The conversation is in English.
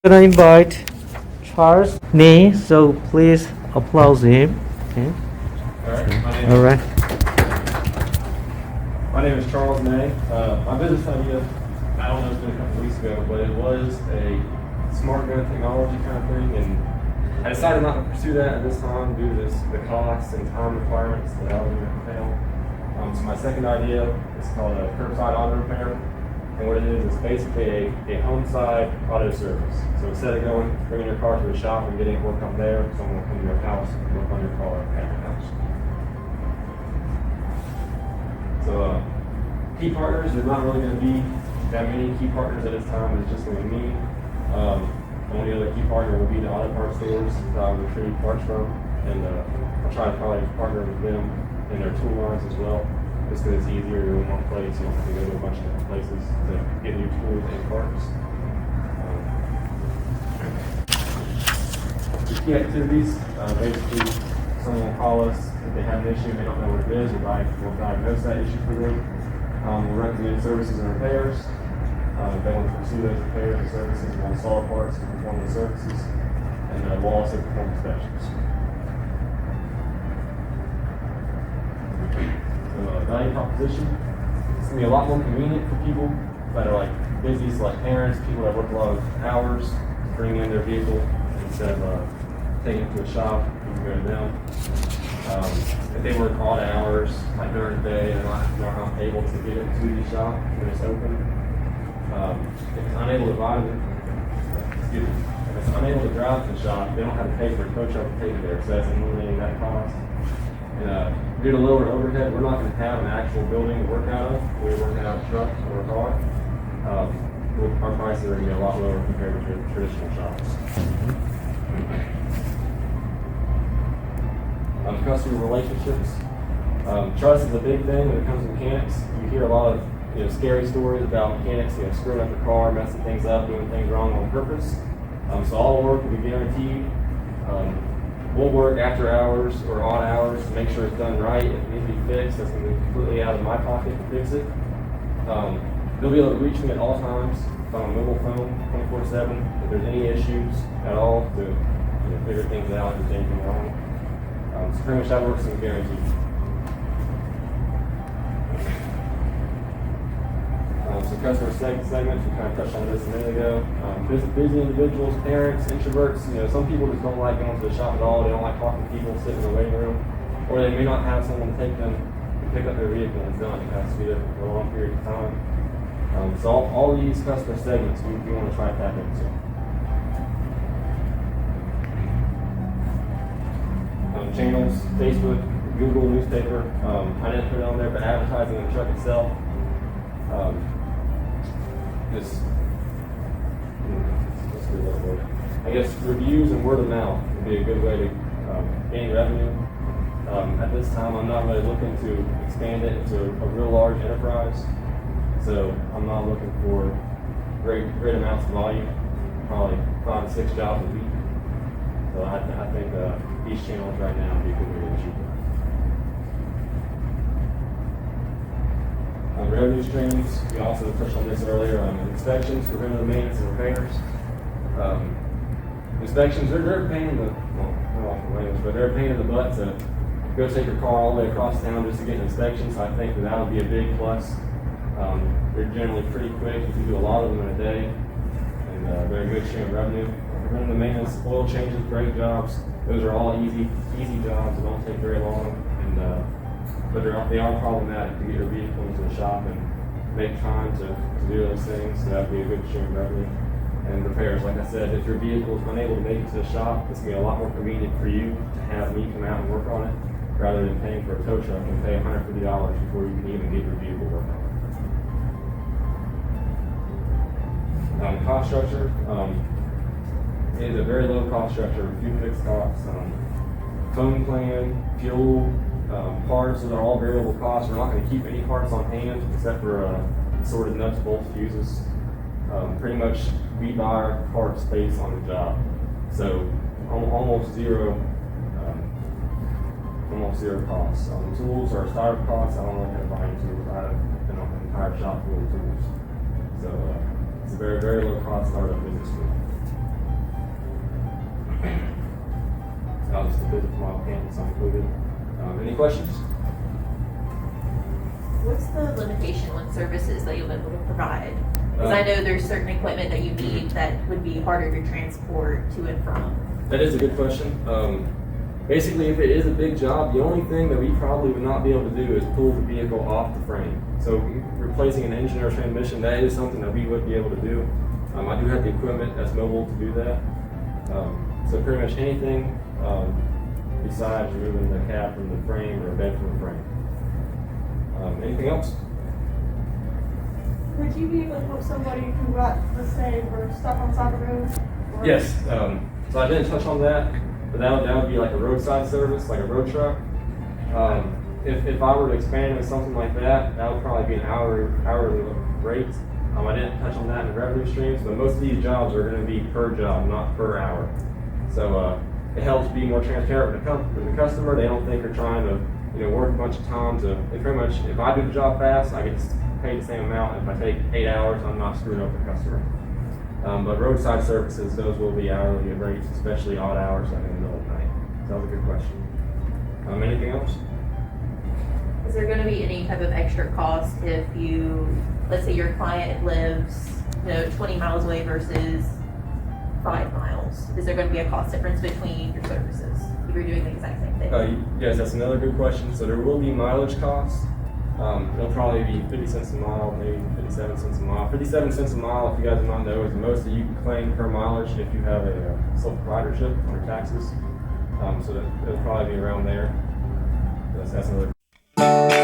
I'm gonna invite Charles Nee, so please applause him. Okay. All right. My name is Charles May. My business idea, I don't know, it's been a couple weeks ago, but it was a smart gun technology kind of thing, and I decided not to pursue that at this time due to the costs and time requirements that I was going to fail. So my second idea is called a Curbside Auto Repair. And what it is basically a home-side auto service. So instead of bringing your car to the shop and getting it worked on there, someone will come to your house and work on your car at your house. So key partners, there's not really going to be that many key partners at this time. It's just going to be me. The only other key partner will be the auto parts stores that I retrieve parts from. And I'll try to probably partner with them in their tool lines as well. Just because it's easier to go in one place, you don't have to go to a bunch of different places to get new tools and parts. The key activities, basically someone will call us if they have an issue and they don't know what it is, we'll diagnose that issue for them. We'll recommend services and repairs. If they want to pursue those repairs and services, we'll install parts and perform the services. And we'll also perform inspections. Value proposition. It's going to be a lot more convenient for people that are like busy, so like parents, people that work a lot of hours, bring in their vehicle instead of taking it to a shop. You can go to them. If they work odd hours, like during the day, they're not able to get it to the shop when it's open. If it's unable to if it's unable to drive to the shop, they don't have to pay for a tow truck to take it there, so that's eliminating that cost. And due to lower overhead, we're not going to have an actual building to work out of. We're working out of a truck or a car. Our prices are going to be a lot lower compared to traditional shops. Customer relationships. Trust is a big thing when it comes to mechanics. You hear a lot of scary stories about mechanics screwing up the car, messing things up, doing things wrong on purpose. So all the work will be guaranteed. We'll work after hours or odd hours to make sure it's done right. If it needs to be fixed, that's going to be completely out of my pocket to fix it. They'll be able to reach me at all times on a mobile phone, 24/7. If there's any issues at all, to figure things out if there's anything wrong. So pretty much that works in guaranteed. So customer segments, we kind of touched on this a minute ago. Busy individuals, parents, introverts. Some people just don't like going to the shop at all. They don't like talking to people, sitting in the waiting room, or they may not have someone to take them to pick up their vehicle when it's done. It has to be there for a long period of time. So all these customer segments we want to try to tap into. Channels, Facebook, Google, newspaper. I didn't put it on there, but advertising in the truck itself. I guess reviews and word of mouth would be a good way to gain revenue. At this time, I'm not really looking to expand it into a real large enterprise, so I'm not looking for great amounts of volume, probably 5 to 6 jobs a week. So I think these channels right now would be a good way to achieve that. Revenue streams, we also touched on this earlier, inspections, preventative maintenance and repairs. Inspections, they're a pain in they're a pain in the butt to go take your car all the way across town just to get an inspection, so I think that would be a big plus. They're generally pretty quick. You can do a lot of them in a day, and very good stream of revenue. Preventative maintenance, oil changes, brake jobs, those are all easy jobs that don't take very long, and but they are problematic to get your vehicle into the shop and make time to do those things, so that would be a good stream of revenue. And repairs, like I said, if your vehicle is unable to make it to the shop, it's going to be a lot more convenient for you to have me come out and work on it, rather than paying for a tow truck and pay $150 before you can even get your vehicle worked on. Cost structure is a very low cost structure, few fixed costs. Phone plan, fuel, parts, those are all variable costs. We're not going to keep any parts on hand except for assorted nuts, bolts, fuses. Pretty much we buy our parts based on the job. So almost zero costs. Tools are startup costs. I don't know how to buy any tools. I've been on an entire shop full of tools. So it's a very, very low cost startup business for me. visit from my campus not included. Any questions? What's the limitation on services that you'll be able to provide? Because I know there's certain equipment that you need that would be harder to transport to and from. That is a good question. Basically, if it is a big job, the only thing that we probably would not be able to do is pull the vehicle off the frame. So replacing an engine or transmission, that is something that we would be able to do. I do have the equipment that's mobile to do that. So pretty much anything besides removing the cab from the frame or a bed from the frame. Anything else? Would you be able to help somebody who got, let's say, were stuck on the side of the road? Or- Yes. So I didn't touch on that, but that would be like a roadside service, like a road truck. If I were to expand into something like that, that would probably be an hourly rate. I didn't touch on that in the revenue streams, but most of these jobs are going to be per job, not per hour. So it helps be more transparent with the customer. They don't think they're trying to work a bunch of times. Pretty much, if I do the job fast, I get paid the same amount. If I take 8 hours, I'm not screwing up the customer. But roadside services, those will be hourly rates, especially odd hours like in the middle of the night. So that was a good question. Anything else? Is there going to be any type of extra cost if you, let's say your client lives 20 miles away versus 5 miles? Is there going to be a cost difference between your services if you're doing the exact same thing? Yes, that's another good question. So there will be mileage costs. It'll probably be 50 cents a mile, maybe 57 cents a mile. 57 cents a mile, if you guys do not know, is the most that you can claim per mileage if you have a sole proprietorship on your taxes. So it'll probably be around there. That's another.